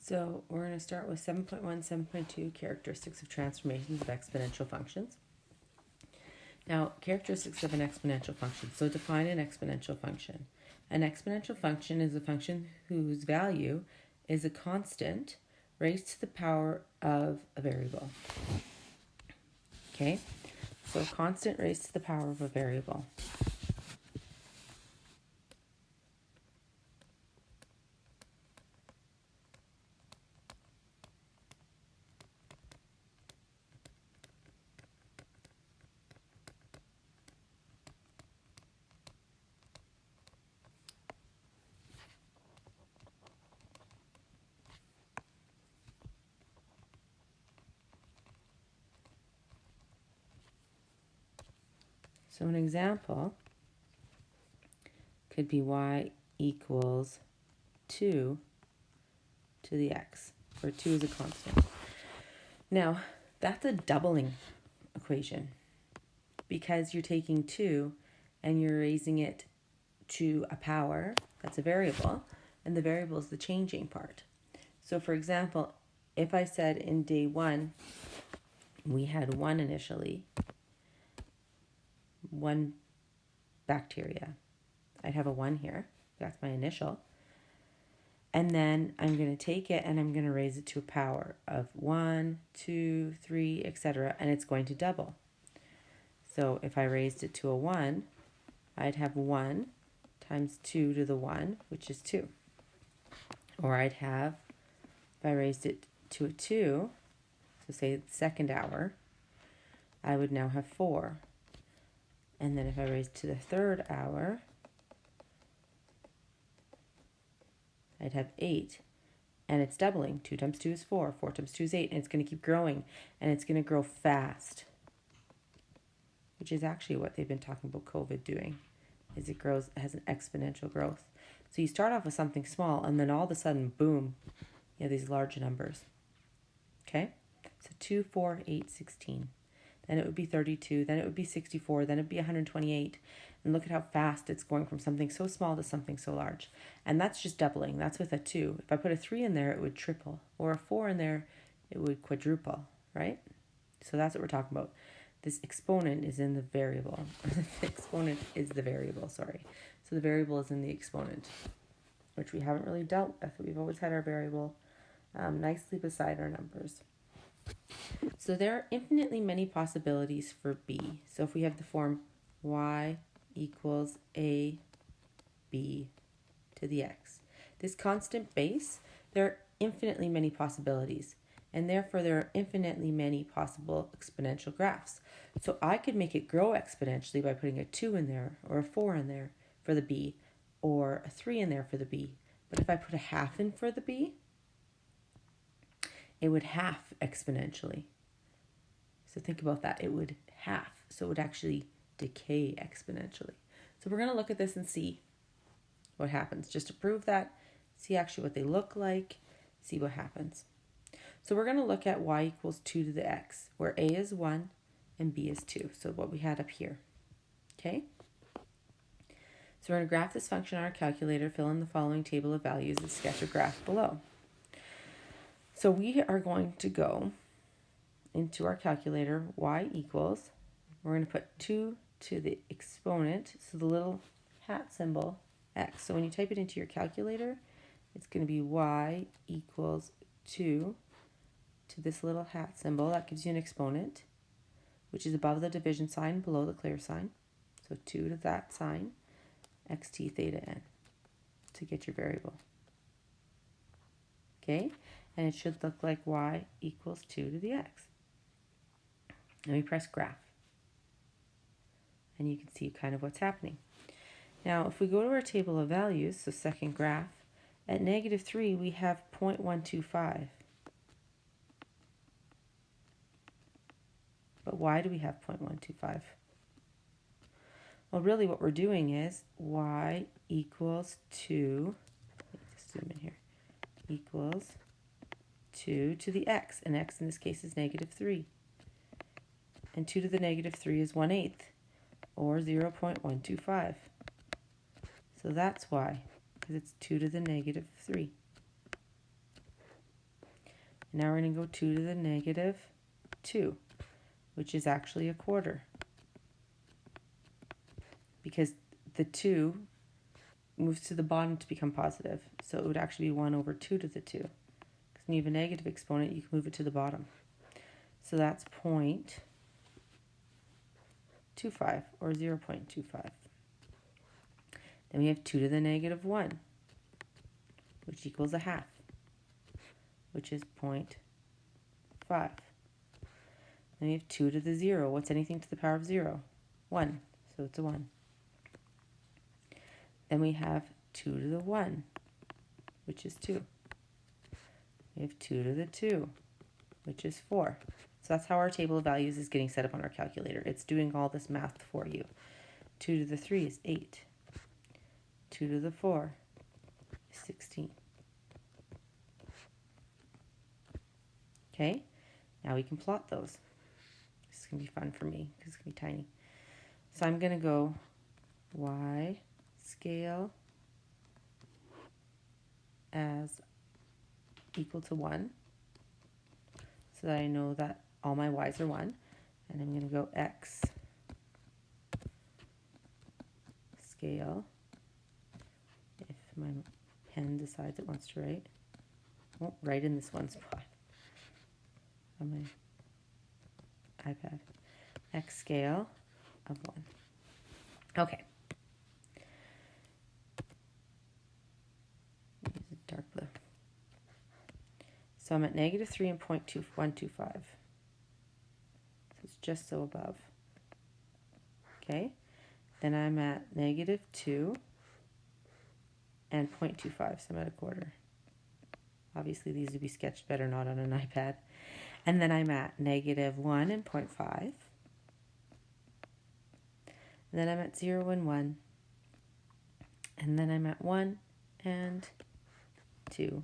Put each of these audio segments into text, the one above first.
So we're going to start with 7.1, 7.2, characteristics of transformations of exponential functions. Now, characteristics of an exponential function. So define an exponential function. An exponential function is a function whose value is a constant raised to the power of a variable. Okay, so constant raised to the power of a variable. So an example could be y equals 2 to the x, where 2 is a constant. Now, that's a doubling equation because you're taking 2 and you're raising it to a power, that's a variable, and the variable is the changing part. So for example, if I said in day 1, we had 1 initially, 1 bacteria, I'd have a 1 here, that's my initial, and then I'm going to take it and I'm going to raise it to a power of 1, 2, 3, etc., and it's going to double. So if I raised it to a 1, I'd have 1 times 2 to the 1, which is 2. Or I'd have, if I raised it to a 2, so say the second hour, I would now have 4. And then if I raised to the third hour, I'd have 8. And it's doubling. 2 times 2 is 4. 4 times 2 is 8. And it's going to keep growing. And it's going to grow fast. Which is actually what they've been talking about COVID doing. Is it grows, it has an exponential growth. So you start off with something small. And then all of a sudden, boom, you have these large numbers. Okay? So 2, 4, 8, 16. Then it would be 32. Then it would be 64. Then it would be 128. And look at how fast it's going from something so small to something so large. And that's just doubling. That's with a 2. If I put a 3 in there, it would triple. Or a 4 in there, it would quadruple, right? So that's what we're talking about. This exponent is in the variable. The exponent is the variable, sorry. So the variable is in the exponent, which we haven't really dealt with. We've always had our variable nicely beside our numbers. So there are infinitely many possibilities for b. So if we have the form y equals a b to the x. This constant base, there are infinitely many possibilities, and therefore there are infinitely many possible exponential graphs. So I could make it grow exponentially by putting a 2 in there, or a 4 in there for the b, or a 3 in there for the b. But if I put a half in for the b, it would half exponentially. So think about that. It would half. So it would actually decay exponentially. So we're going to look at this and see what happens. Just to prove that, see actually what they look like, see what happens. So we're going to look at y equals 2 to the x, where a is 1 and b is 2. So what we had up here. Okay? So we're going to graph this function on our calculator, fill in the following table of values and sketch a graph below. So we are going to go into our calculator, y equals, we're going to put 2 to the exponent, so the little hat symbol, x. So when you type it into your calculator, it's going to be y equals 2 to this little hat symbol. That gives you an exponent, which is above the division sign, below the clear sign. So 2 to that sign, xt theta n, to get your variable. Okay? And it should look like y equals 2 to the x. And we press graph. And you can see kind of what's happening. Now, if we go to our table of values, so second graph, at -3, we have 0.125. But why do we have 0.125? Well, really what we're doing is y equals 2, let me just zoom in here, equals 2 to the x, and x in this case is -3. And 2 to the -3 is 1/8, or 0.125. So that's why, because it's 2 to the -3. And now we're going to go 2 to the negative 2, which is actually a quarter. Because the 2 moves to the bottom to become positive. So it would actually be 1 over 2 to the 2. Because when you have a negative exponent, you can move it to the bottom. So that's 0.25 or 0.25. Then we have 2 to the negative 1, which equals a half, which is 0.5. Then we have 2 to the 0. What's anything to the power of 0? 1. So it's a 1. Then we have 2 to the 1, which is 2. We have 2 to the 2, which is 4. So that's how our table of values is getting set up on our calculator. It's doing all this math for you. 2 to the 3 is 8. 2 to the 4 is 16. Okay, now we can plot those. This is going to be fun for me because it's going to be tiny. So I'm going to go y scale as equal to 1 so that I know that all my y's are 1. And I'm going to go x scale, if my pen decides it wants to write. I won't write in this one spot on my iPad. X scale of 1. Okay. Use a dark blue. So I'm at negative 3 and 0.2125. So it's just so above. Okay. Then I'm at negative 2 and 0.25, so I'm at a quarter. Obviously, these would be sketched better not on an iPad. And then I'm at negative 1 and 0.5. And then I'm at 0 and 1. And then I'm at 1 and 2.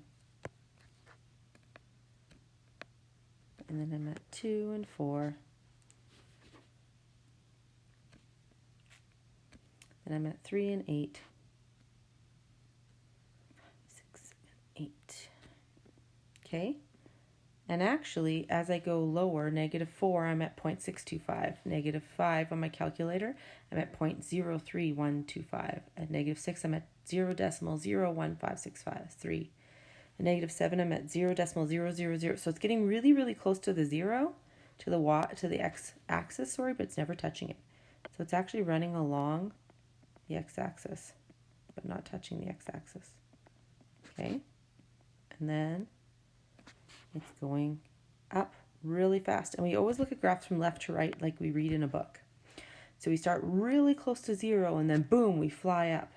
And then I'm at 2 and 4. Then I'm at 3 and 8. 6, 7, 8. Okay. And actually, as I go lower, negative 4, I'm at 0.625. Negative 5 on my calculator, I'm at 0.03125. At negative 6, I'm at 0.01563. At negative 7, I'm at 0.000. So it's getting really, really close to the 0, to the x-axis, but it's never touching it. So it's actually running along the x-axis, but not touching the x-axis. Okay? And then it's going up really fast. And we always look at graphs from left to right like we read in a book. So we start really close to 0 and then boom, we fly up.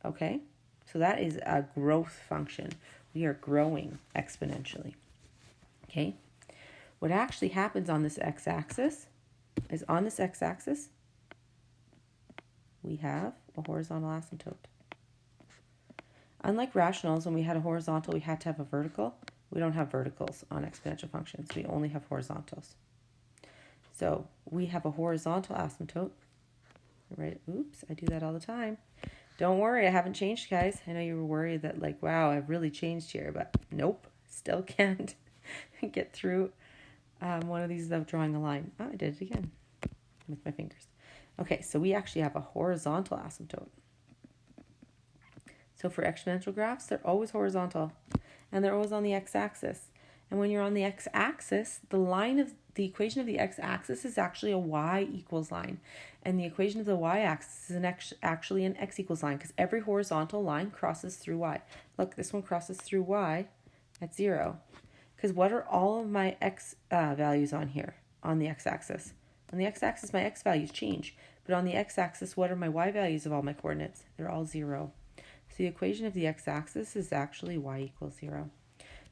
Okay? So that is a growth function. We are growing exponentially. Okay? What actually happens on this x-axis is on this x-axis, we have a horizontal asymptote. Unlike rationals, when we had a horizontal, we had to have a vertical. We don't have verticals on exponential functions. We only have horizontals. So we have a horizontal asymptote. Right? Oops, I do that all the time. Don't worry, I haven't changed, guys. I know you were worried that, like, wow, I've really changed here, but nope, still can't get through one of these without drawing a line. Oh, I did it again with my fingers. Okay, so we actually have a horizontal asymptote. So for exponential graphs, they're always horizontal, and they're always on the x-axis. And when you're on the x-axis, the equation of the x-axis is actually a y equals line. And the equation of the y-axis is actually an x equals line, because every horizontal line crosses through y. Look, this one crosses through y at 0. Because what are all of my x values on here, on the x-axis? On the x-axis, my x values change. But on the x-axis, what are my y values of all my coordinates? They're all 0. So the equation of the x-axis is actually y equals 0.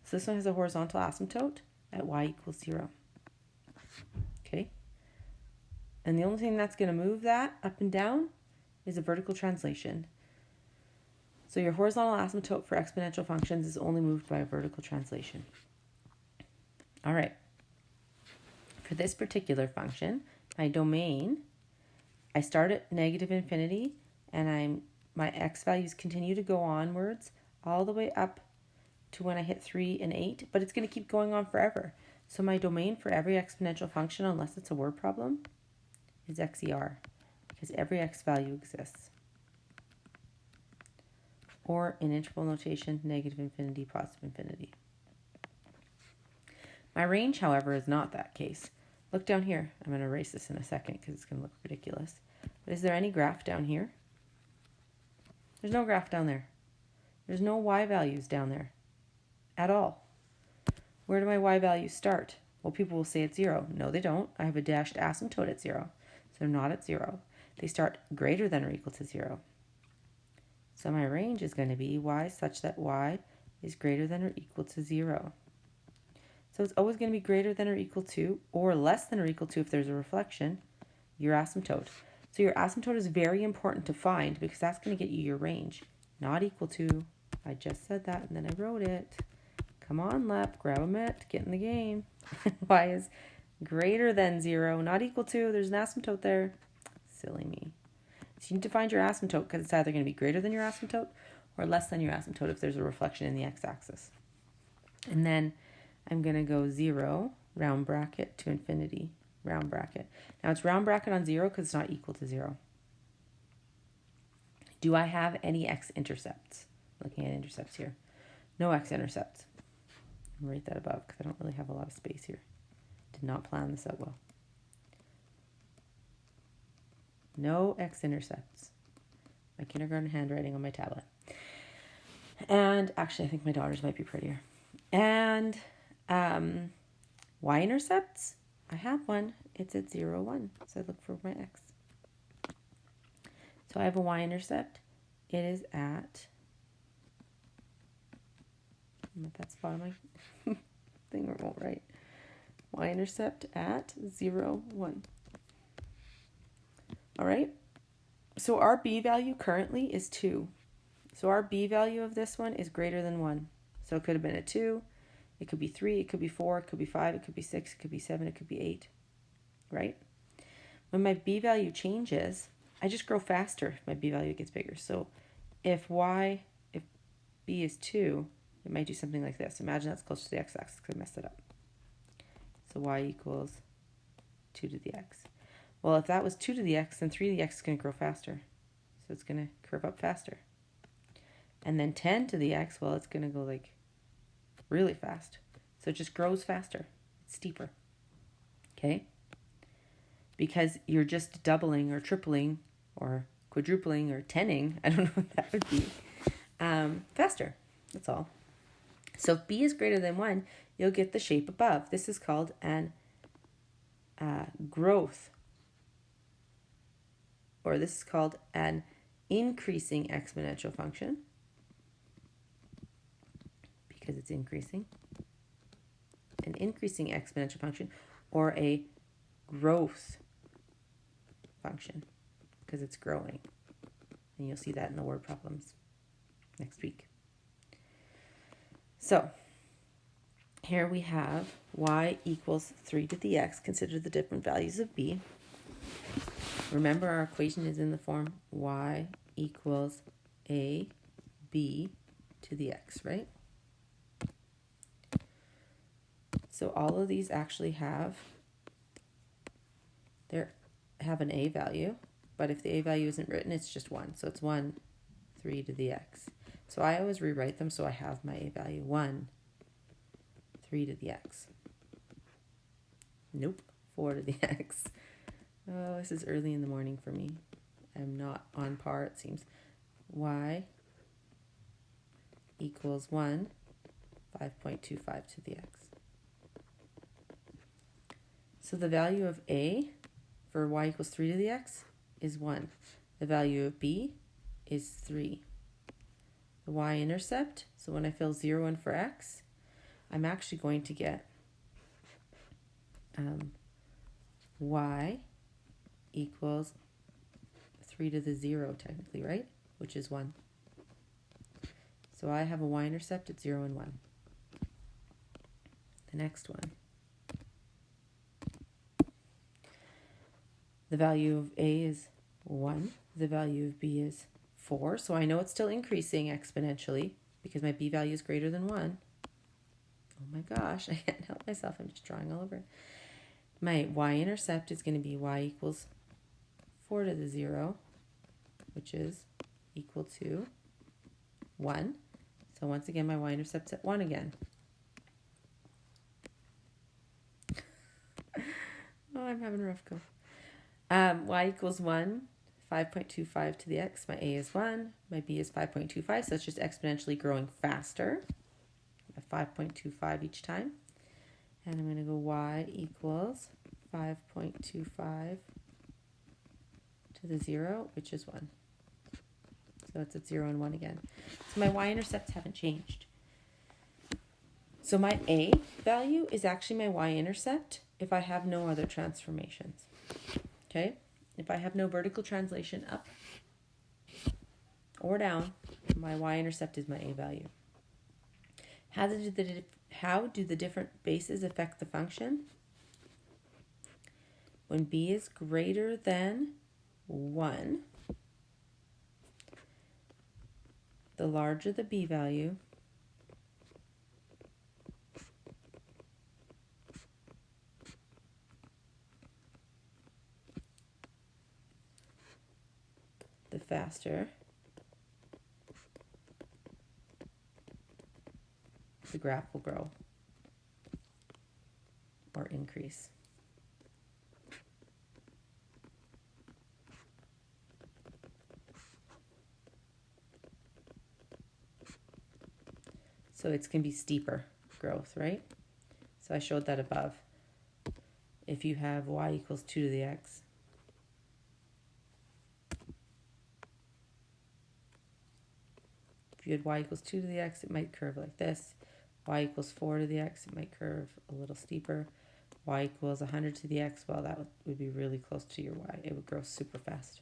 So this one has a horizontal asymptote at y equals 0. Okay? And the only thing that's going to move that up and down is a vertical translation. So your horizontal asymptote for exponential functions is only moved by a vertical translation. All right. For this particular function, my domain, I start at negative infinity, and my x values continue to go onwards all the way up to when I hit 3 and 8, but it's going to keep going on forever. So my domain for every exponential function, unless it's a word problem, is XER, because every x value exists. Or in interval notation, negative infinity, positive infinity. My range, however, is not that case. Look down here. I'm going to erase this in a second because it's going to look ridiculous. But is there any graph down here? There's no graph down there. There's no y values down there at all. Where do my y values start? Well, people will say it's 0. No, they don't. I have a dashed asymptote at 0. So they're not at 0. They start greater than or equal to 0. So my range is going to be y such that y is greater than or equal to 0. So it's always going to be greater than or equal to, or less than or equal to if there's a reflection, your asymptote. So your asymptote is very important to find because that's going to get you your range. Not equal to, I just said that and then I wrote it. Come on, Lepp, grab a mitt, get in the game. Y is greater than 0, not equal to, there's an asymptote there. Silly me. So you need to find your asymptote because it's either going to be greater than your asymptote or less than your asymptote if there's a reflection in the x-axis. And then I'm going to go 0, round bracket, to infinity, round bracket. Now it's round bracket on 0 because it's not equal to 0. Do I have any x-intercepts? Looking at intercepts here. No x-intercepts. I'll write that above because I don't really have a lot of space here. Did not plan this out well. No x-intercepts. My kindergarten handwriting on my tablet. And actually, I think my daughter's might be prettier. And y-intercepts, I have one. It's at 0, 1. So I look for my x. So I have a y-intercept. It is at, I'm at that spot on my thing where it won't write. Y-intercept at 0, 1. All right. So our b value currently is 2. So our b value of this one is greater than 1. So it could have been a 2. It could be 3. It could be 4. It could be 5. It could be 6. It could be 7. It could be 8. Right? When my b value changes, I just grow faster if my b value gets bigger. So if b is 2, it might do something like this. Imagine that's close to the x-axis because I messed it up. So y equals 2 to the x. Well, if that was 2 to the x, then 3 to the x is going to grow faster. So it's going to curve up faster. And then 10 to the x, well, it's going to go like really fast. So it just grows faster. It's steeper. Okay? Because you're just doubling or tripling or quadrupling or tenning, I don't know what that would be, faster. That's all. So if b is greater than 1, you'll get the shape above. This is called an growth, or this is called an increasing exponential function because it's increasing. An increasing exponential function, or a growth function because it's growing. And you'll see that in the word problems next week. So here we have y equals 3 to the x. Consider the different values of b. Remember, our equation is in the form y equals a b to the x, right? So all of these actually have an a value, but if the a value isn't written, it's just 1. So it's 1, 3 to the x. So I always rewrite them so I have my a value. 1, 3 to the x. Nope, 4 to the x. Oh, this is early in the morning for me. I'm not on par, it seems. Y equals 1, 5.25 to the x. So the value of a for y equals 3 to the x is 1. The value of b is 3. The y-intercept, so when I fill 0 in for x, I'm actually going to get y equals 3 to the 0 technically, right? Which is 1. So I have a y-intercept at 0 and 1. The next one. The value of a is 1. The value of b is 4. So I know it's still increasing exponentially. because my b value is greater than 1. Oh my gosh, I can't help myself. I'm just drawing all over it. My y-intercept is going to be y equals 4 to the 0, which is equal to 1. So once again, my y-intercept's at 1 again. Oh, I'm having a rough go. Y equals 1, 5.25 to the x. My a is 1, my b is 5.25, so it's just exponentially growing faster at 5.25 each time. And I'm going to go y equals 5.25 to the 0, which is 1. So it's at 0 and 1 again. So my y-intercepts haven't changed. So my a value is actually my y-intercept if I have no other transformations. Okay? If I have no vertical translation up or down, my y-intercept is my a value. How do the different bases affect the function? When b is greater than 1, the larger the b value, the faster the graph will grow or increase. So it's going to be steeper growth, right? So I showed that above. If you have y equals 2 to the x, if you had y equals 2 to the x, it might curve like this. Y equals 4 to the x, it might curve a little steeper. Y equals 100 to the x, well, that would be really close to your y. It would grow super fast.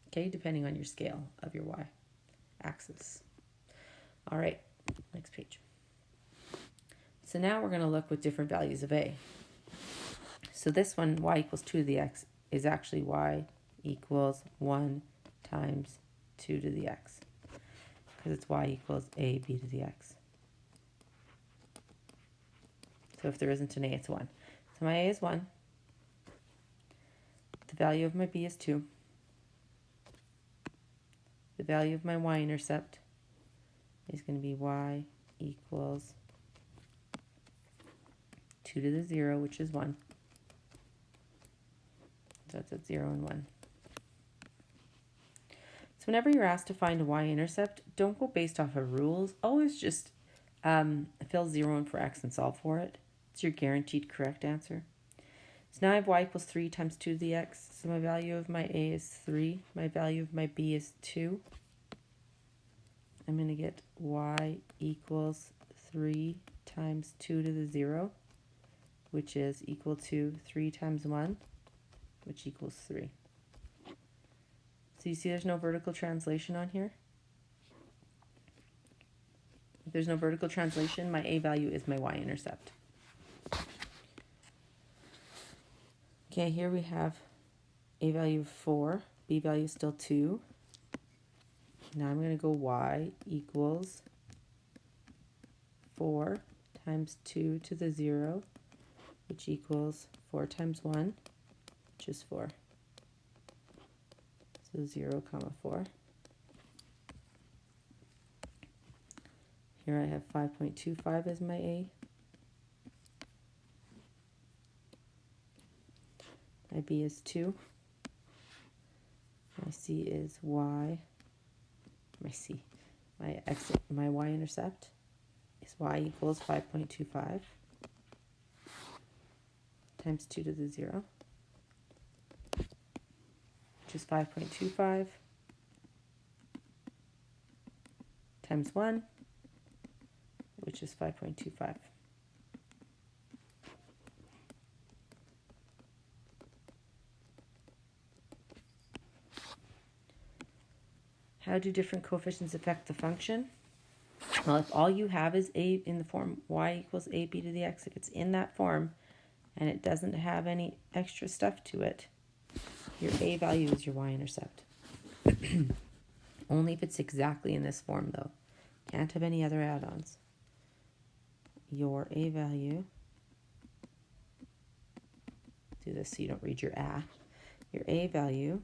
Okay, depending on your scale of your y axis. All right, next page. So now we're going to look with different values of a. So this one, y equals 2 to the x, is actually y equals 1 times 2 to the x. Because it's y equals a b to the x. So if there isn't an a, it's 1. So my a is 1. The value of my b is 2. The value of my y-intercept is going to be y equals 2 to the 0, which is 1. So that's at 0 and 1. So whenever you're asked to find a y-intercept, don't go based off of rules. Always just fill 0 in for x and solve for it. It's your guaranteed correct answer. So now I have y equals 3 times 2 to the x. So my value of my a is 3. My value of my b is 2. I'm going to get y equals 3 times 2 to the 0, which is equal to 3 times 1, which equals 3. So you see there's no vertical translation on here? If there's no vertical translation, my a value is my y-intercept. Okay, here we have a value of 4, b value is still 2. Now I'm going to go y equals 4 times 2 to the 0, which equals 4 times 1, which is 4. So 0, 4. Here I have 5.25 as my a. My b is 2. My c is y. My y-intercept is y equals 5.25 times 2 to the 0, which is 5.25 times 1, which is 5.25. How do different coefficients affect the function? Well, if all you have is a in the form y equals ab to the x, if it's in that form and it doesn't have any extra stuff to it, your a value is your y-intercept. Only if it's exactly in this form, though. Can't have any other add-ons. Your A value, do this so you don't read your A. Your A value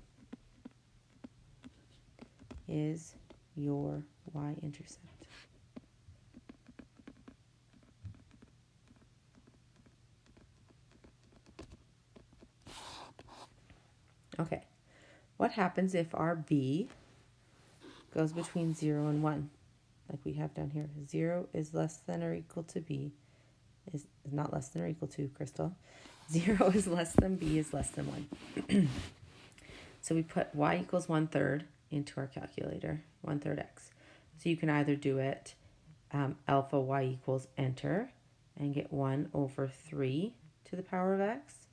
is your y-intercept. Okay, what happens if our B goes between 0 and 1? Like we have down here. 0 is less than or equal to B. Is not less than or equal to, Crystal. 0 is less than B is less than 1. So we put y equals 1/3 into our calculator, 1/3 x. So you can either do it alpha y equals enter and get 1/3 to the power of x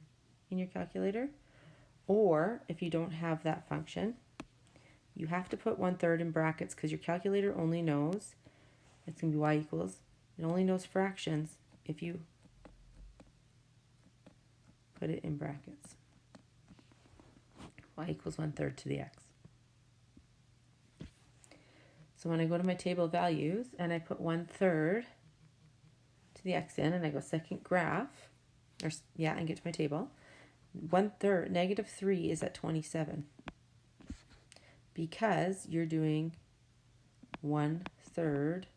in your calculator. Or if you don't have that function, you have to put 1/3 in brackets because your calculator only knows, it's going to be y equals, it only knows fractions if you put it in brackets. Y equals 1/3 to the x. So when I go to my table of values and I put 1/3 to the x in and I go second graph, and get to my table, 1/3, -3 is at 27. Because you're doing 1/3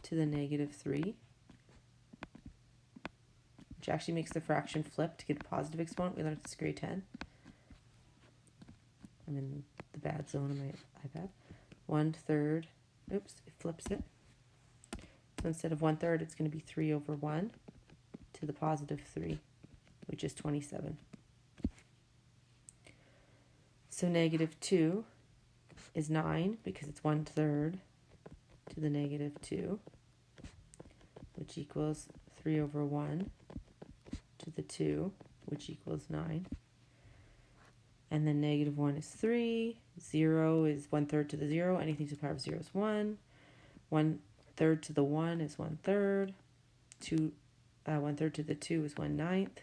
to the -3, which actually makes the fraction flip to get a positive exponent. We learned this grade 10. I'm in the bad zone on my iPad. 1/3, oops, it flips it. So instead of 1/3, it's going to be 3/1 to the +3, which is 27. So -2 is 9 because it's 1/3 to the -2, which equals 3/1 to the 2, which equals 9. And then -1 is 3. 0 is 1/3 to the 0. Anything to the power of 0 is 1. 1/3 to the 1 is 1/3. 1/3 to the 2 is 1/9.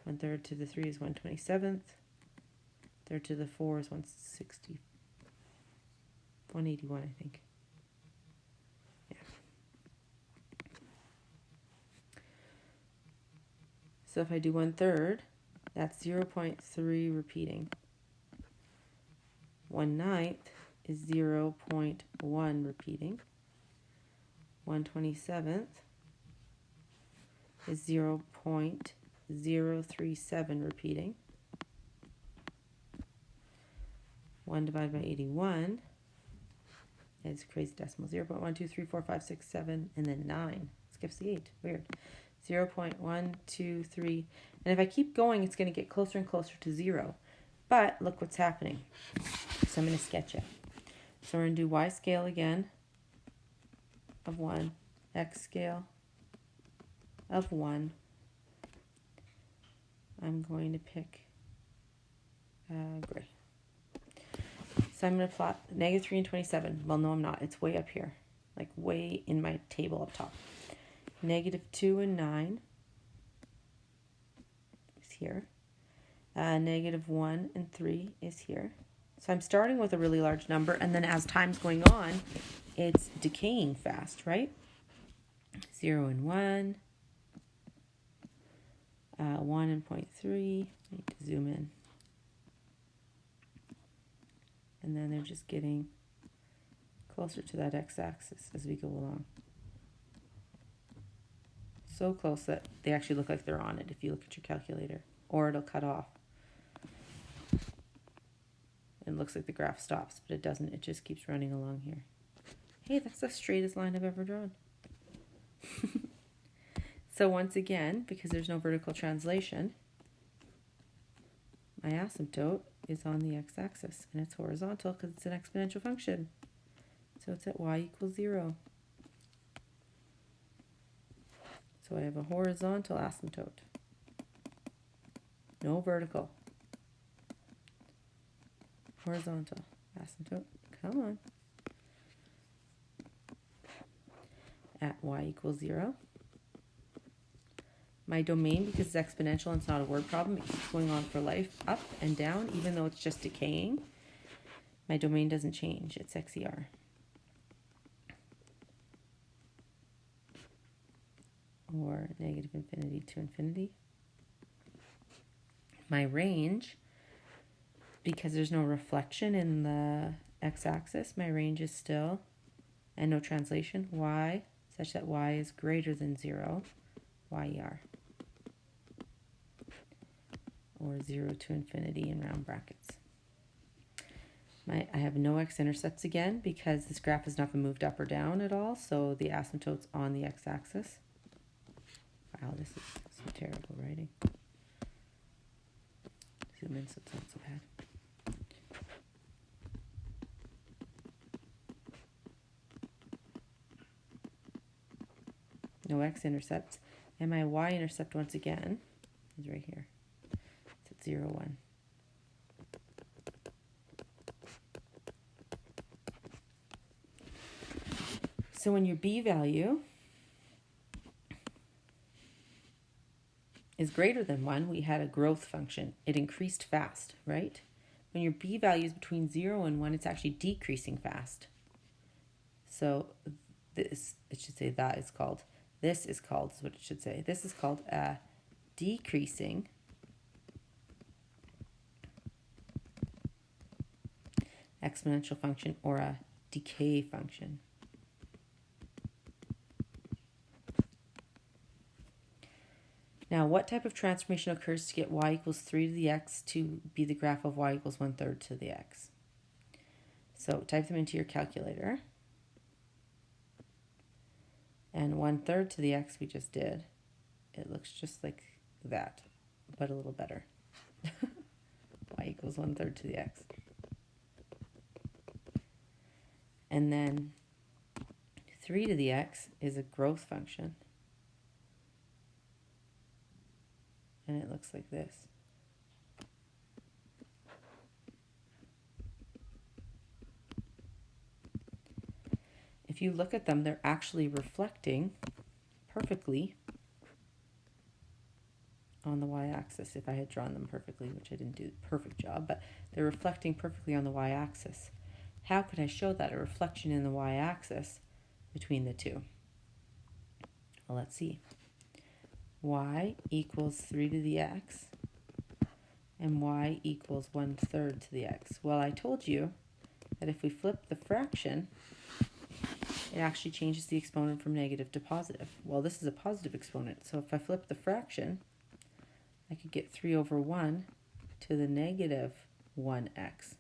1/3 to the 3 is 1/27. 1/3 to the 4 is 181, I think. Yeah. So if I do 1/3, that's 0.3 repeating. 1/9 is 0.1 repeating. 1/27 is 0.037 repeating. 1 divided by 81 is crazy decimal. 0.1, 2, 3, 4, 5, 6, 7, and then 9. Skips the 8. Weird. 0.1, 2, 3. And if I keep going, it's going to get closer and closer to 0. But look what's happening. So I'm going to sketch it. So we're going to do y scale again of 1, x scale of 1. I'm going to pick gray. So I'm going to plot -3 and 27. Well, no, I'm not. It's way up here, like way in my table up top. -2 and 9 is here. -1 and 3 is here. So I'm starting with a really large number, and then as time's going on, it's decaying fast, right? 0 and 1, 1 and 0.3. I need to zoom in. And then they're just getting closer to that x-axis as we go along. So close that they actually look like they're on it if you look at your calculator, or it'll cut off. It looks like the graph stops, but it doesn't. It just keeps running along here. Hey, that's the straightest line I've ever drawn. So once again, because there's no vertical translation, my asymptote is on the x-axis, and it's horizontal because it's an exponential function. So it's at y equals 0. So I have a horizontal asymptote. No vertical. Horizontal asymptote. Come on. At y equals 0. My domain, because it's exponential and it's not a word problem, it keeps going on for life, up and down, even though it's just decaying. My domain doesn't change. It's XER. or negative infinity to infinity. My range, because there's no reflection in the x-axis, my range is still, and no translation, y, such that y is greater than 0, yer, or 0 to infinity in round brackets. I have no x-intercepts again because this graph has not been moved up or down at all, so the asymptote's on the x-axis. Wow, this is some terrible writing. Zoom in so it's not so bad. No x-intercepts. And my y-intercept, once again, is right here. It's at 0, 1. So when your b value is greater than 1, we had a growth function. It increased fast, right? When your b value is between 0 and 1, it's actually decreasing fast. So this, it should say that is called, this is called, is what it should say. This is called a decreasing exponential function, or a decay function. Now, what type of transformation occurs to get y equals 3 to the x to be the graph of y equals 1/3 to the x? So type them into your calculator. And 1/3 to the x we just did. It looks just like that, but a little better. Y equals 1/3 to the x. And then 3 to the x is a growth function. And it looks like this. If you look at them, they're actually reflecting perfectly on the y-axis. If I had drawn them perfectly, which I didn't do a perfect job, but they're reflecting perfectly on the y-axis. How could I show that, a reflection in the y-axis between the two? Well, let's see. Y equals 3 to the x, and y equals 1/3 to the x. Well, I told you that if we flip the fraction, it actually changes the exponent from negative to positive. Well, this is a positive exponent, so if I flip the fraction, I could get 3 over 1 to the negative 1x,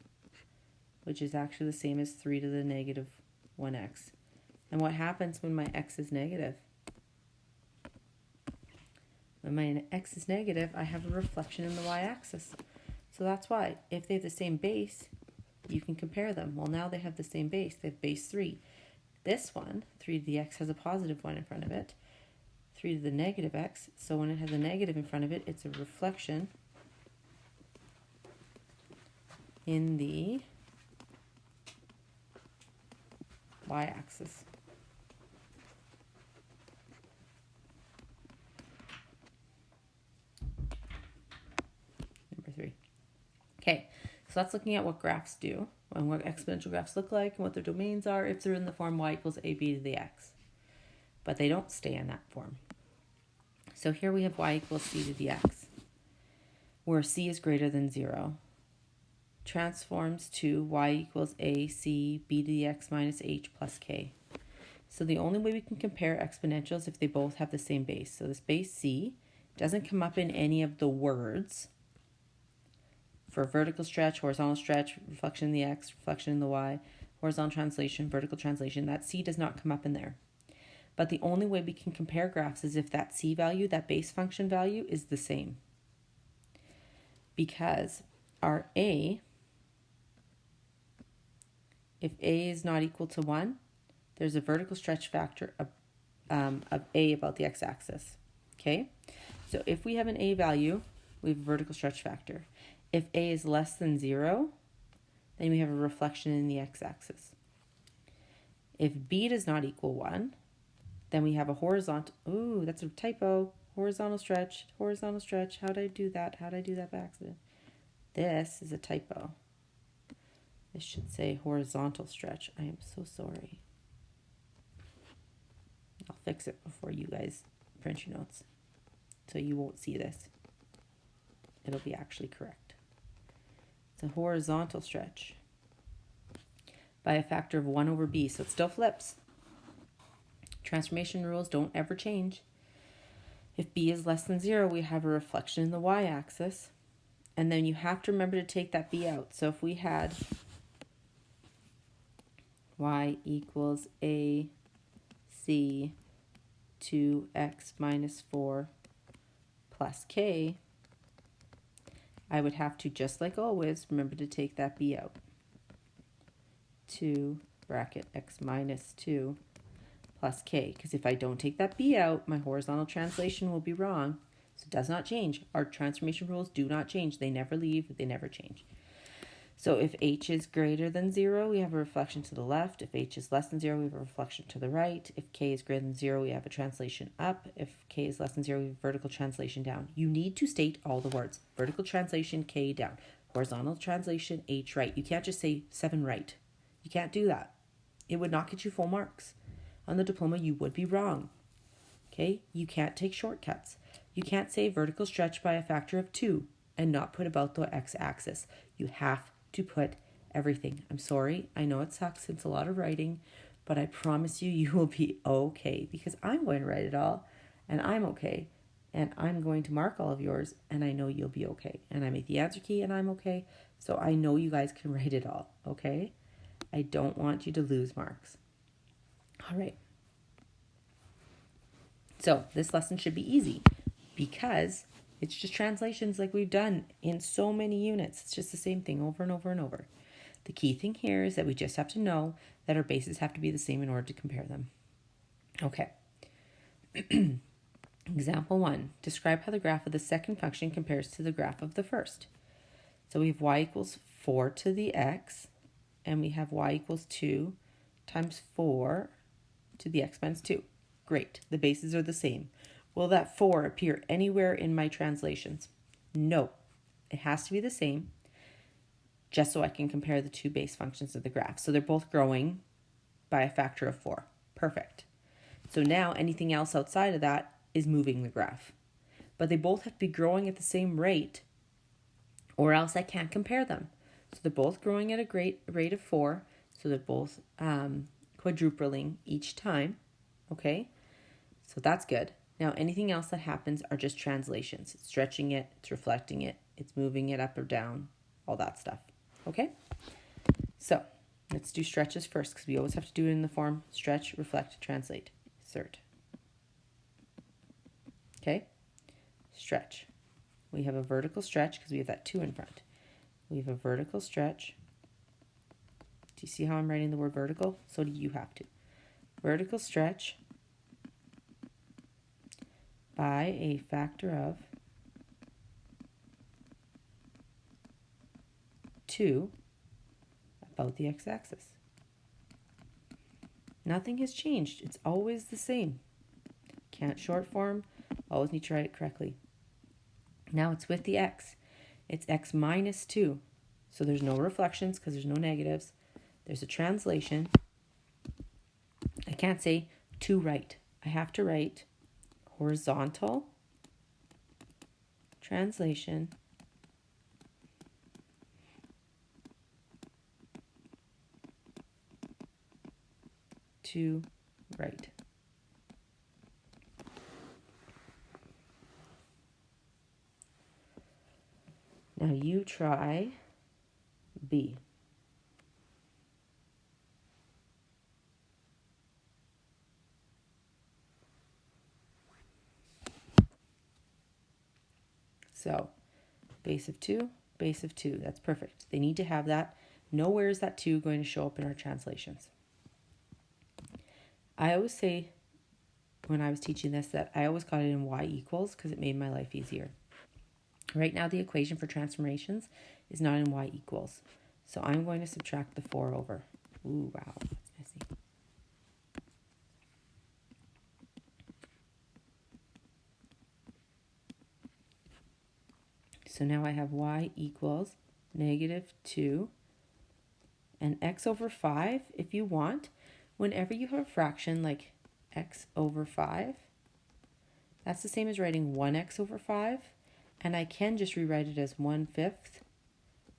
which is actually the same as 3 to the negative 1x. And what happens when my x is negative? When my x is negative, I have a reflection in the y-axis. So that's why, if they have the same base, you can compare them. Well, now they have the same base. They have base 3. This one, 3 to the x, has a positive 1 in front of it. 3 to the negative x, so when it has a negative in front of it, it's a reflection in the y-axis. Number 3. Okay, so that's looking at what graphs do, and what exponential graphs look like, and what their domains are if they're in the form y equals ab to the x. But they don't stay in that form. So here we have y equals c to the x, where c is greater than 0. Transforms to y equals a c b to the x minus h plus k. So the only way we can compare exponentials if they both have the same base. So this base c doesn't come up in any of the words for vertical stretch, horizontal stretch, reflection in the x, reflection in the y, horizontal translation, vertical translation. That c does not come up in there. But the only way we can compare graphs is if that c value, that base function value, is the same. Because our a, if a is not equal to 1, there's a vertical stretch factor of a about the x-axis. Okay? So if we have an a value, we have a vertical stretch factor. If a is less than 0, then we have a reflection in the x-axis. If b does not equal 1, then we have a horizontal, ooh, that's a typo, horizontal stretch, horizontal stretch. How did I do that? How did I do that by accident? This is a typo. This should say horizontal stretch. I am so sorry. I'll fix it before you guys print your notes. So you won't see this. It'll be actually correct. It's a horizontal stretch by a factor of 1 over b, so it still flips. Transformation rules don't ever change. If b is less than 0, we have a reflection in the y-axis, and then you have to remember to take that b out. So if we had y equals a c 2x minus 4 plus k, I would have to, just like always, remember to take that b out. 2 bracket x minus 2 plus k, because if I don't take that b out, my horizontal translation will be wrong. So it does not change. Our transformation rules do not change. They never leave. They never change. So if h is greater than 0, we have a reflection to the left. If h is less than 0, we have a reflection to the right. If k is greater than 0, we have a translation up. If k is less than 0, we have a vertical translation down. You need to state all the words. Vertical translation, k down. Horizontal translation, h right. You can't just say 7 right. You can't do that. It would not get you full marks. On the diploma, you would be wrong. Okay? You can't take shortcuts. You can't say vertical stretch by a factor of 2 and not put about the x-axis. You have to put everything. I'm sorry. I know it sucks. It's a lot of writing, but I promise you, you will be okay, because I'm going to write it all and I'm okay. And I'm going to mark all of yours and I know you'll be okay. And I make the answer key and I'm okay. So I know you guys can write it all. Okay? I don't want you to lose marks. All right. So this lesson should be easy because it's just translations like we've done in so many units. It's just the same thing over and over and over. The key thing here is that we just have to know that our bases have to be the same in order to compare them. Okay. Example 1. Describe how the graph of the second function compares to the graph of the first. So we have y equals 4 to the x, and we have y equals 2 times 4 to the x minus 2. Great. The bases are the same. Will that 4 appear anywhere in my translations? No. It has to be the same, just so I can compare the two base functions of the graph. So they're both growing by a factor of 4. Perfect. So now anything else outside of that is moving the graph. But they both have to be growing at the same rate, or else I can't compare them. So they're both growing at a great rate of 4. So they're both quadrupling each time. Okay? So that's good. Now, anything else that happens are just translations. It's stretching it, it's reflecting it, it's moving it up or down, all that stuff. Okay? So, let's do stretches first, because we always have to do it in the form stretch, reflect, translate. Insert. Okay? Stretch. We have a vertical stretch, because we have that 2 in front. We have a vertical stretch. Do you see how I'm writing the word vertical? So do you have to. Vertical stretch by a factor of 2 about the x-axis. Nothing has changed. It's always the same. Can't short form. Always need to write it correctly. Now it's with the x. It's x minus 2. So there's no reflections because there's no negatives. There's a translation. I can't say to right. I have to write horizontal translation to right. Now you try B. So, base of 2, base of 2. That's perfect. They need to have that. Nowhere is that 2 going to show up in our translations. I always say, when I was teaching this, that I always got it in y equals because it made my life easier. Right now, the equation for transformations is not in y equals. So I'm going to subtract the 4 over. Ooh, wow, that's messy. So now I have y equals negative 2 and x over 5, if you want. Whenever you have a fraction like x over 5, That's the same as writing 1x over 5. And I can just rewrite it as 1/5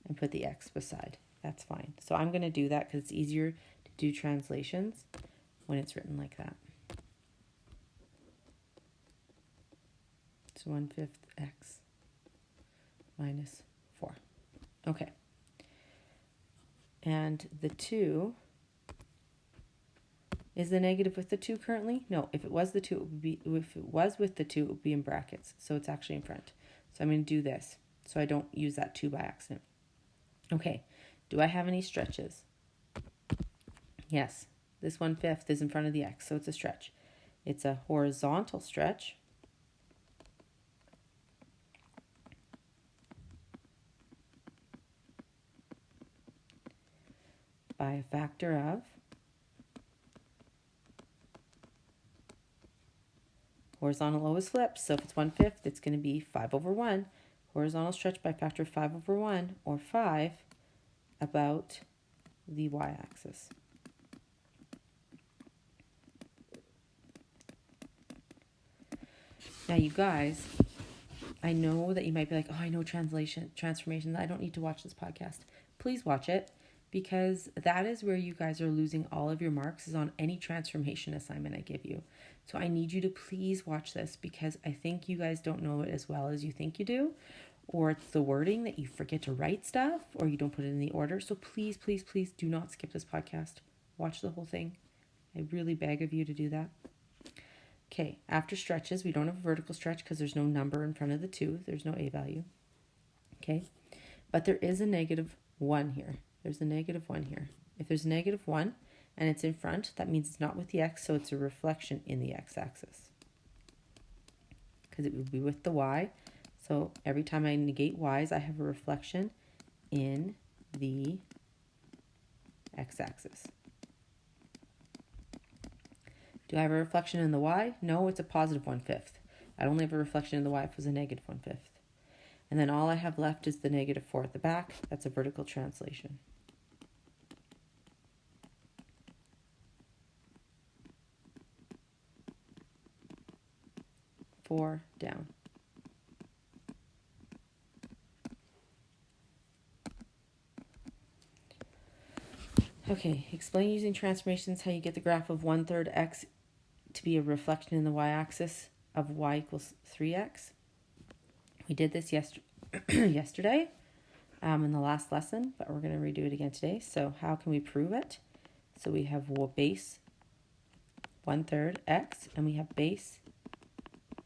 and put the x beside. That's fine. So I'm going to do that because it's easier to do translations when it's written like that. So 1/5 x minus 4. Okay. And the 2, is the negative with the 2 currently? No, if it was the 2, it would be, if it was with the 2, it would be in brackets. So it's actually in front. So I'm going to do this so I don't use that 2 by accident. Okay, do I have any stretches? Yes, this 1/5 is in front of the x, so it's a stretch. It's a horizontal stretch. By a factor of horizontal always flips, so if it's 1/5, it's going to be 5 over 1. Horizontal stretch by a factor of 5 over 1, or 5 about the y-axis. Now, you guys, I know that you might be like, oh, I know transformations. I don't need to watch this podcast. Please watch it, because that is where you guys are losing all of your marks, is on any transformation assignment I give you. So I need you to please watch this, because I think you guys don't know it as well as you think you do, or it's the wording that you forget to write stuff, or you don't put it in the order. So please, please, please do not skip this podcast. Watch the whole thing. I really beg of you to do that. Okay, after stretches, we don't have a vertical stretch because there's no number in front of the 2. There's no a value. Okay, but there is a -1 here. There's a -1 here. If there's a -1 and it's in front, that means it's not with the x, so it's a reflection in the x-axis, because it would be with the y. So every time I negate y's, I have a reflection in the x-axis. Do I have a reflection in the y? No, it's a positive 1/5. I'd only have a reflection in the y if it was a negative 1/5. And then all I have left is the -4 at the back. That's a vertical translation. 4 down. Okay, explain using transformations how you get the graph of 1/3 x to be a reflection in the y-axis of y equals 3x. We did this yesterday in the last lesson, but we're going to redo it again today. So how can we prove it? So we have base 1/3 x, and we have base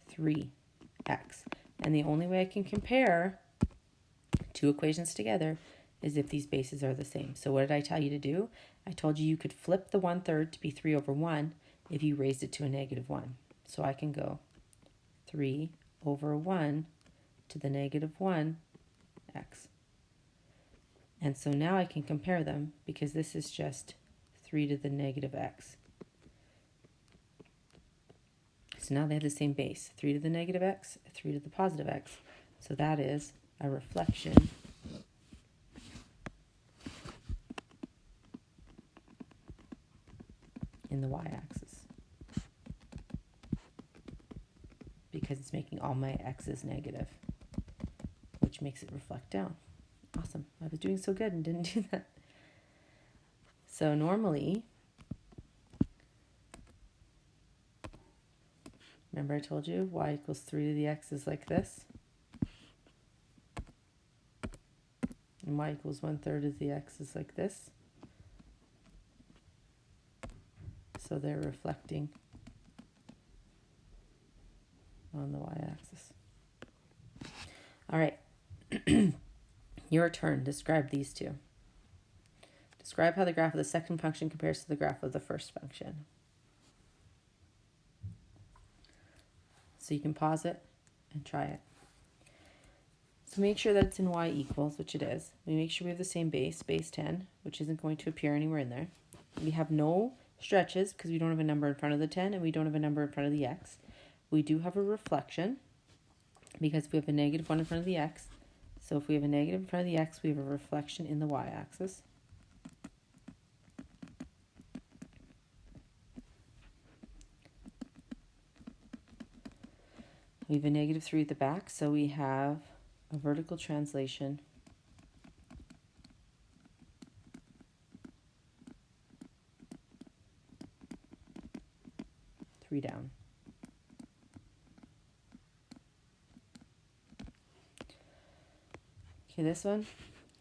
3x. And the only way I can compare two equations together is if these bases are the same. So what did I tell you to do? I told you could flip the 1/3 to be 3 over 1 if you raised it to a -1. So I can go 3 over 1 to the -1 x. And so now I can compare them, because this is just 3 to the -x. So now they have the same base, 3 to the -x, 3 to the positive x. So that is a reflection in the y-axis, because it's making all my x's negative, which makes it reflect down. Awesome. I was doing so good and didn't do that. So normally, remember I told you y equals 3 to the x is like this, and y equals 1/3 of the x is like this. So they're reflecting on the y-axis. All right. Your turn. Describe these two. Describe how the graph of the second function compares to the graph of the first function. So you can pause it and try it. So make sure that it's in y equals, which it is. We make sure we have the same base 10, which isn't going to appear anywhere in there. We have no stretches because we don't have a number in front of the 10 and we don't have a number in front of the x. We do have a reflection because we have a -1 in front of the x. So if we have a negative in front of the x, we have a reflection in the y-axis. We have a negative 3 at the back, so we have a vertical translation. 3 down. Okay, this one,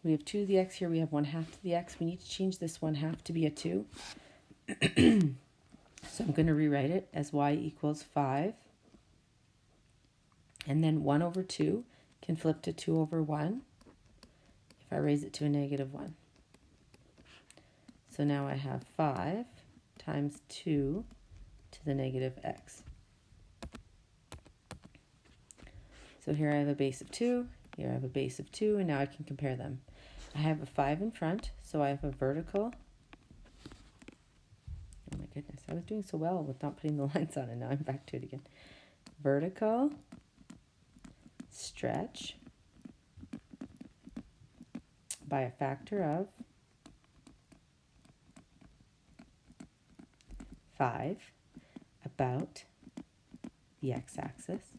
we have 2 to the x here, we have 1/2 to the x. We need to change this 1/2 to be a 2. So I'm going to rewrite it as y equals 5. And then 1 over 2 can flip to 2 over 1 if I raise it to a negative 1. So now I have 5 times 2 to the negative x. So here I have a base of 2, here I have a base of 2, and now I can compare them. I have a 5 in front, so I have a vertical. Oh my goodness, I was doing so well with not putting the lines on, and now I'm back to it again. Vertical stretch by a factor of 5 about the x-axis.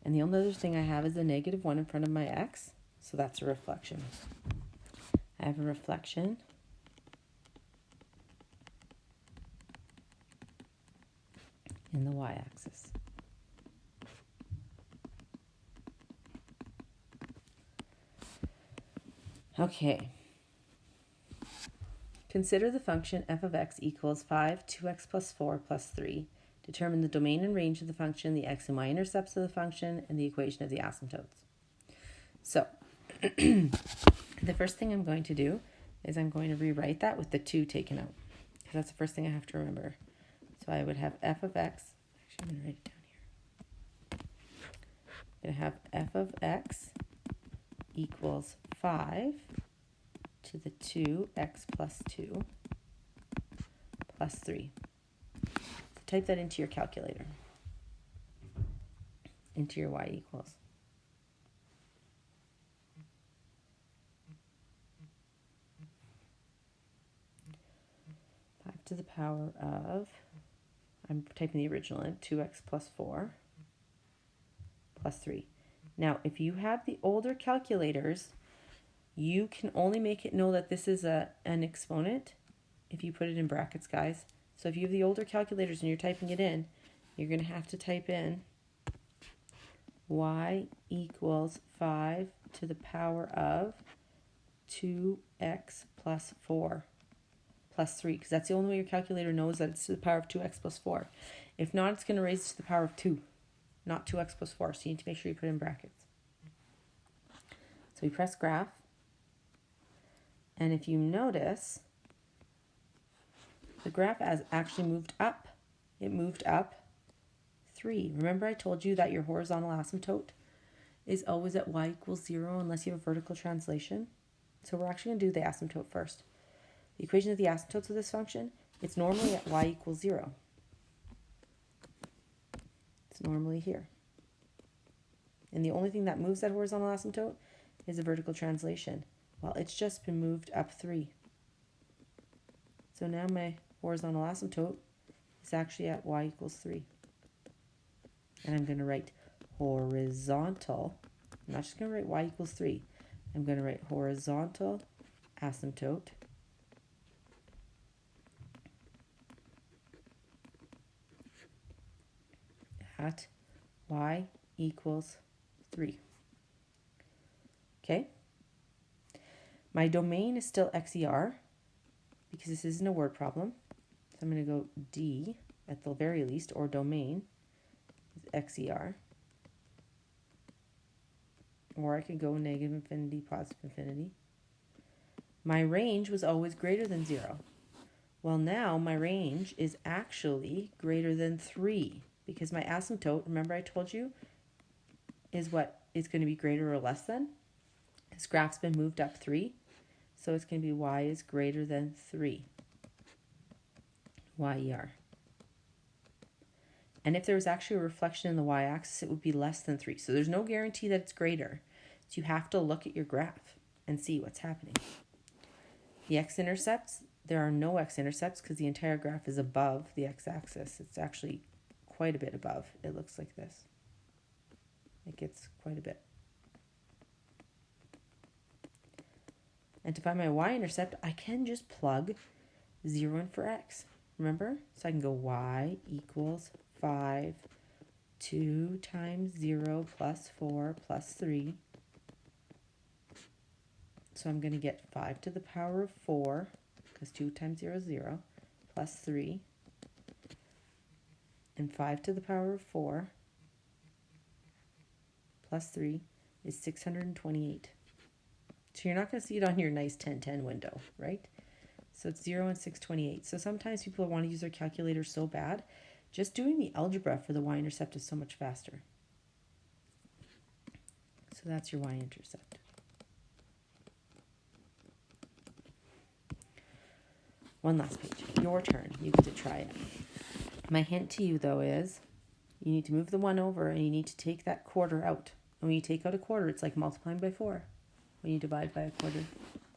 And the only other thing I have is a negative 1 in front of my x, so that's a reflection. I have a reflection in the y-axis. Okay. Consider the function f of x equals 5, 2x plus 4 plus 3. Determine the domain and range of the function, the x and y intercepts of the function, and the equation of the asymptotes. So, the first thing I'm going to do is I'm going to rewrite that with the 2 taken out, because that's the first thing I have to remember. So I would have f of x, actually I'm going to write it down here. I'm going to have f of x equals 5 to the 2x plus 2 plus 3. So type that into your calculator, into your y equals. To the power of, I'm typing the original in, 2x plus 4 plus 3. Now, if you have the older calculators, you can only make it know that this is an exponent if you put it in brackets, guys. So if you have the older calculators and you're typing it in, you're going to have to type in y equals 5 to the power of 2x plus 4. Plus 3, because that's the only way your calculator knows that it's to the power of 2x plus 4. If not, it's going to raise it to the power of 2, not 2x plus 4. So you need to make sure you put in brackets. So we press graph. And if you notice, the graph has actually moved up. It moved up 3. Remember I told you that your horizontal asymptote is always at y equals 0 unless you have a vertical translation? So we're actually going to do the asymptote first. The equation of the asymptotes of this function, it's normally at y equals 0. It's normally here. And the only thing that moves that horizontal asymptote is a vertical translation. Well, it's just been moved up 3. So now my horizontal asymptote is actually at y equals 3. And I'm going to write horizontal. I'm not just going to write y equals 3. I'm going to write horizontal asymptote at y equals 3. Okay? My domain is still XER because this isn't a word problem. So I'm going to go D at the very least, or domain is XER. Or I could go negative infinity, positive infinity. My range was always greater than 0. Well, now my range is actually greater than 3. Because my asymptote, remember I told you, is what is going to be greater or less than. This graph's been moved up 3, so it's going to be y is greater than 3. YER. And if there was actually a reflection in the y-axis, it would be less than 3. So there's no guarantee that it's greater. So you have to look at your graph and see what's happening. The x-intercepts, there are no x-intercepts because the entire graph is above the x-axis. It's actually quite a bit above. It looks like this. It gets quite a bit. And to find my y-intercept, I can just plug 0 in for x. Remember? So I can go y equals 5, 2 times 0 plus 4 plus 3. So I'm going to get 5 to the power of 4, because 2 times 0 is 0, plus 3. And 5 to the power of 4 plus 3 is 628. So you're not going to see it on your nice 1010 window, right? So it's 0 and 628. So sometimes people want to use their calculator so bad, just doing the algebra for the y-intercept is so much faster. So that's your y-intercept. One last page. Your turn. You get to try it. My hint to you, though, is you need to move the 1 over and you need to take that quarter out. And when you take out a quarter, it's like multiplying by 4 when you divide by a quarter.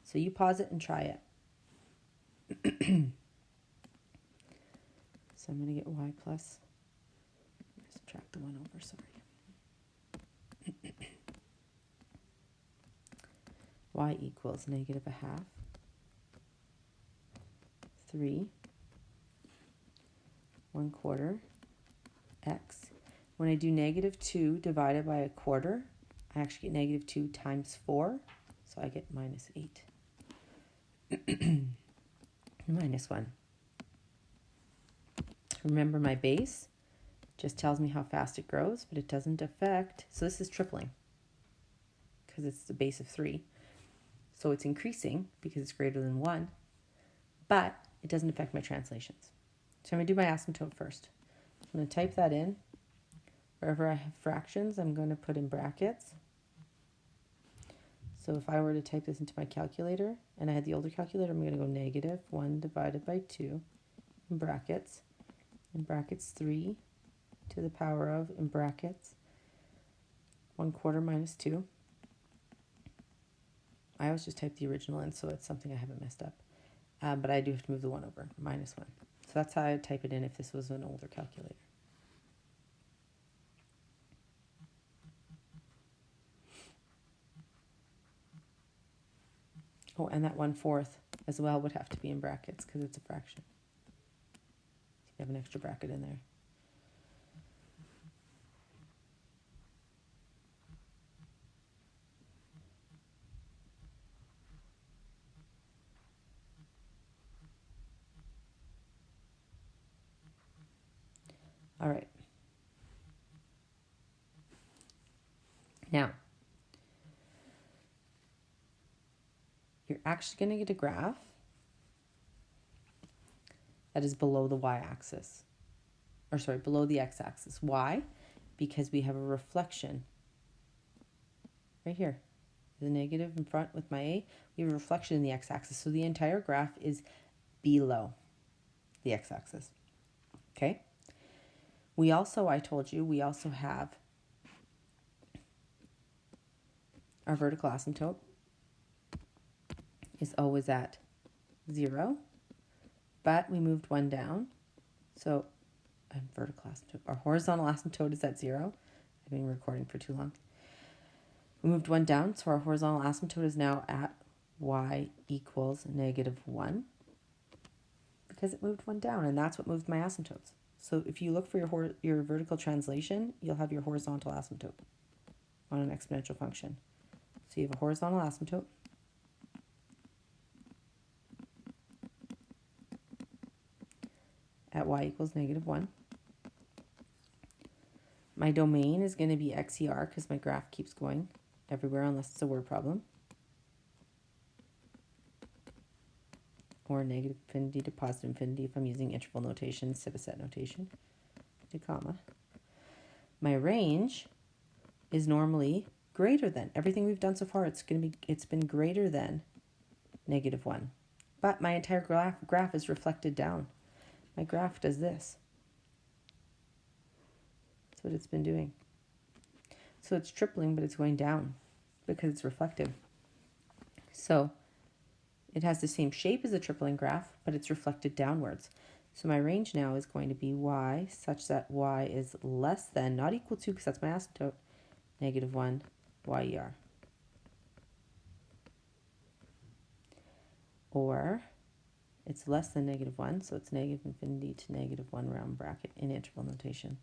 So you pause it and try it. So I'm going to get y plus, subtract the 1 over, sorry. Y equals negative a half, 3, 1/4, x. When I do negative 2 divided by a quarter, I actually get negative 2 times 4, so I get minus 8. Minus 1. Remember, my base just tells me how fast it grows, but it doesn't affect, so this is tripling because it's the base of 3. So it's increasing because it's greater than 1, but it doesn't affect my translations. So I'm going to do my asymptote first. I'm going to type that in. Wherever I have fractions, I'm going to put in brackets. So if I were to type this into my calculator, and I had the older calculator, I'm going to go negative 1 divided by 2 in brackets 3 to the power of, in brackets, 1/4 minus 2. I always just type the original in, so it's something I haven't messed up. But I do have to move the 1 over, minus 1. So that's how I would type it in if this was an older calculator. Oh, and that 1/4 as well would have to be in brackets because it's a fraction. So you have an extra bracket in there. All right. Now, you're actually going to get a graph that is below the y-axis. Or sorry, below the x-axis. Why? Because we have a reflection right here. The negative in front with my a. We have a reflection in the x-axis. So the entire graph is below the x-axis. Okay? We also, I told you, we also have our vertical asymptote is always at 0, but we moved 1 down. So vertical asymptote, our horizontal asymptote is at 0. I've been recording for too long. We moved 1 down, so our horizontal asymptote is now at y equals negative 1 because it moved 1 down, and that's what moved my asymptotes. So if you look for your vertical translation, you'll have your horizontal asymptote on an exponential function. So you have a horizontal asymptote. At y equals negative 1. My domain is going to be XER because my graph keeps going everywhere unless it's a word problem. Or negative infinity to positive infinity if I'm using interval notation instead of set notation. To comma. My range is normally greater than. Everything we've done so far, it's been greater than negative 1. But my entire graph is reflected down. My graph does this. That's what it's been doing. So it's tripling, but it's going down because it's reflective. So It has the same shape as a tripling graph, but it's reflected downwards. So my range now is going to be y such that y is less than, not equal to, because that's my asymptote, -1 YER. Or it's less than -1, so it's -infinity to -1 round bracket in interval notation.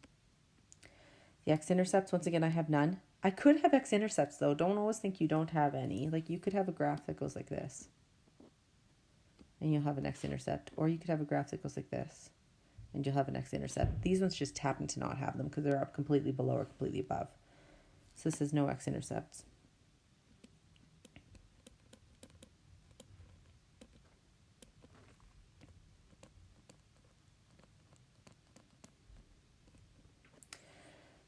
The x-intercepts, once again, I have none. I could have x-intercepts, though. Don't always think you don't have any. Like, you could have a graph that goes like this, and you'll have an x-intercept. Or you could have a graph that goes like this, and you'll have an x-intercept. These ones just happen to not have them because they're up completely below or completely above. So this is no x-intercepts.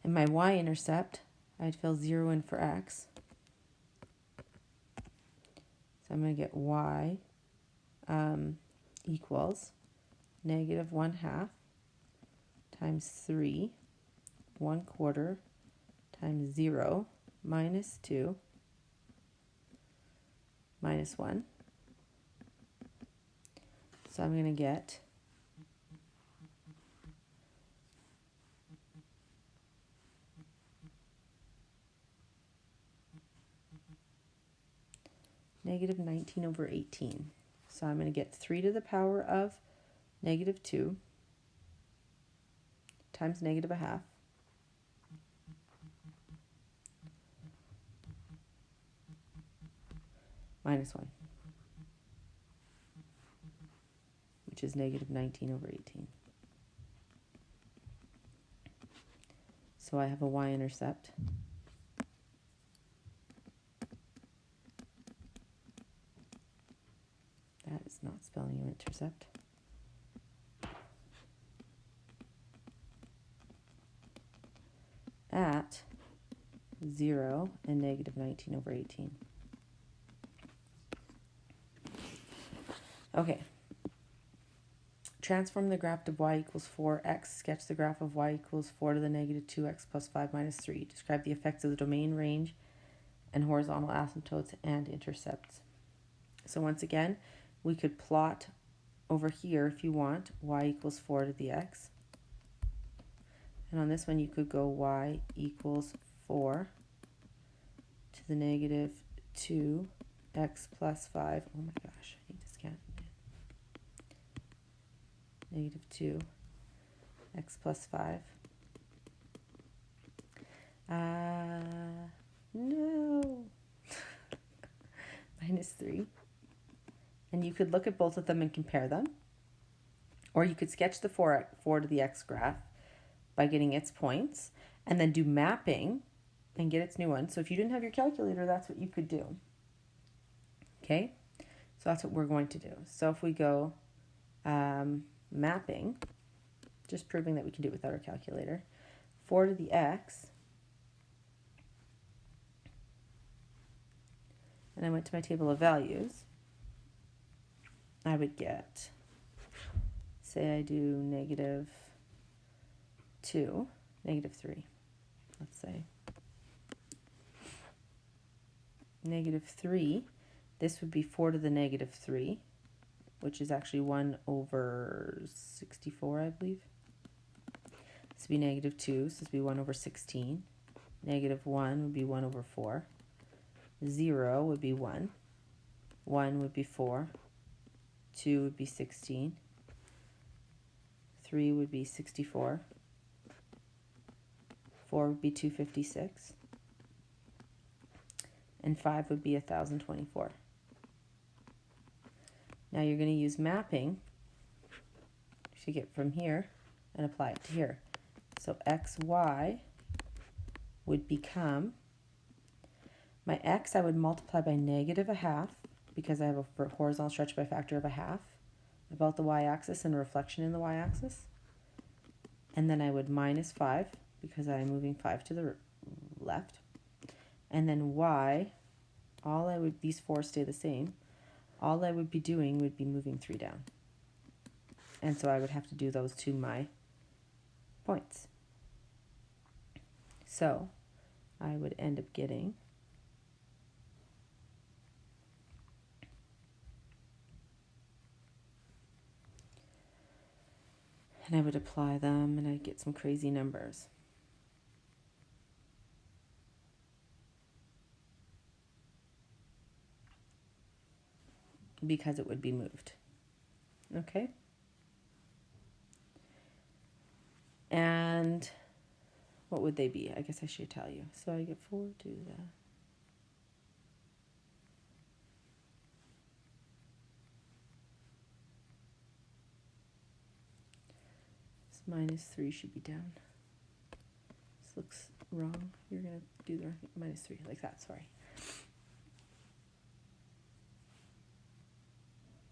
And my y-intercept, I'd fill 0 in for x. So I'm going to get y equals -1/2 times 3, 1/4 times 0 minus 2 minus 1. So I'm going to get -19/18. So I'm going to get 3 to the power of -2 times -1/2 minus 1, which is -19/18. So I have a y-intercept that is not spelling you intercept. At 0 and -19/18. Okay. Transform the graph of y equals 4x. Sketch the graph of y equals 4 to the -2x plus 5 minus 3. Describe the effects of the domain, range, and horizontal asymptotes and intercepts. So once again, we could plot over here if you want y equals 4 to the x. And on this one, you could go y equals 4 to the -2x plus 5. Oh my gosh, I need to scan it. -2x plus 5. No. Minus 3. And you could look at both of them and compare them. Or you could sketch the 4 to the x graph by getting its points, and then do mapping and get its new one. So if you didn't have your calculator, that's what you could do. Okay? So that's what we're going to do. So if we go mapping, just proving that we can do it without our calculator, 4 to the x, and I went to my table of values, I would get, say I do -2, -3, let's say. -3, this would be 4 to the -3, which is actually 1/64, I believe. This would be -2, so this would be 1/16. -1 would be 1/4. 0 would be 1. 1 would be 4. 2 would be 16. 3 would be 64. 4 would be 256. And 5 would be 1024. Now you're going to use mapping to get from here and apply it to here. So xy would become, my x I would multiply by -1/2 because I have a horizontal stretch by a factor of 1/2 about the y-axis and a reflection in the y-axis. And then I would minus 5 because I'm moving 5 to the left. And then y, these 4 stay the same. All I would be doing would be moving 3 down. And so I would have to do those to my points. So I would end up getting And I would apply them and I'd get some crazy numbers. Because it would be moved. Okay? And what would they be? I guess I should tell you. So I get 4 to the... This minus 3 should be down. This looks wrong. You're going to do the minus 3 like that, sorry.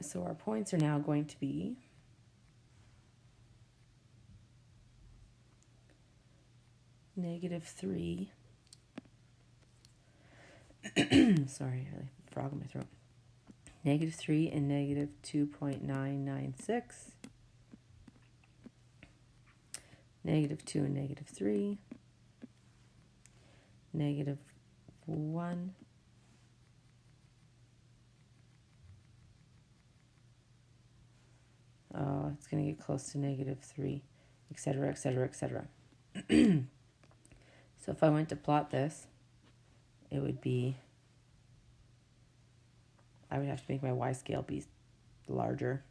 So our points are now going to be -3. Sorry, I have a frog in my throat. -3 and -2.996. -2 and -3. -1. Oh, it's going to get close to -3, etc., etc., etc. So if I went to plot this, it would be, I would have to make my Y scale be larger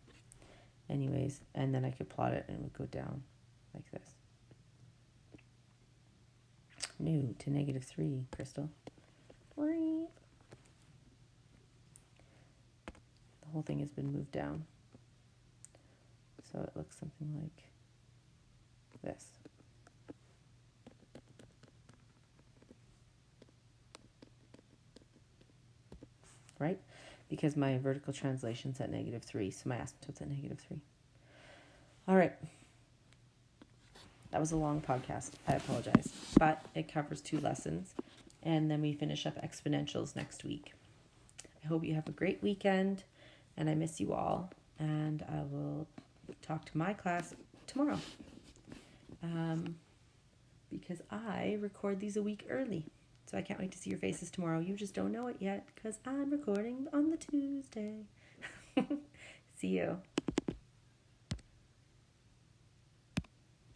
anyways, and then I could plot it and it would go down like this. New to -3, Crystal. The whole thing has been moved down. So it looks something like this. Right? Because my vertical translation's at -3, so my asymptote's at -3. All right. That was a long podcast. I apologize. But it covers 2 lessons. And then we finish up exponentials next week. I hope you have a great weekend. And I miss you all. And I will talk to my class tomorrow. Because I record these a week early. So I can't wait to see your faces tomorrow. You just don't know it yet because I'm recording on the Tuesday. See you.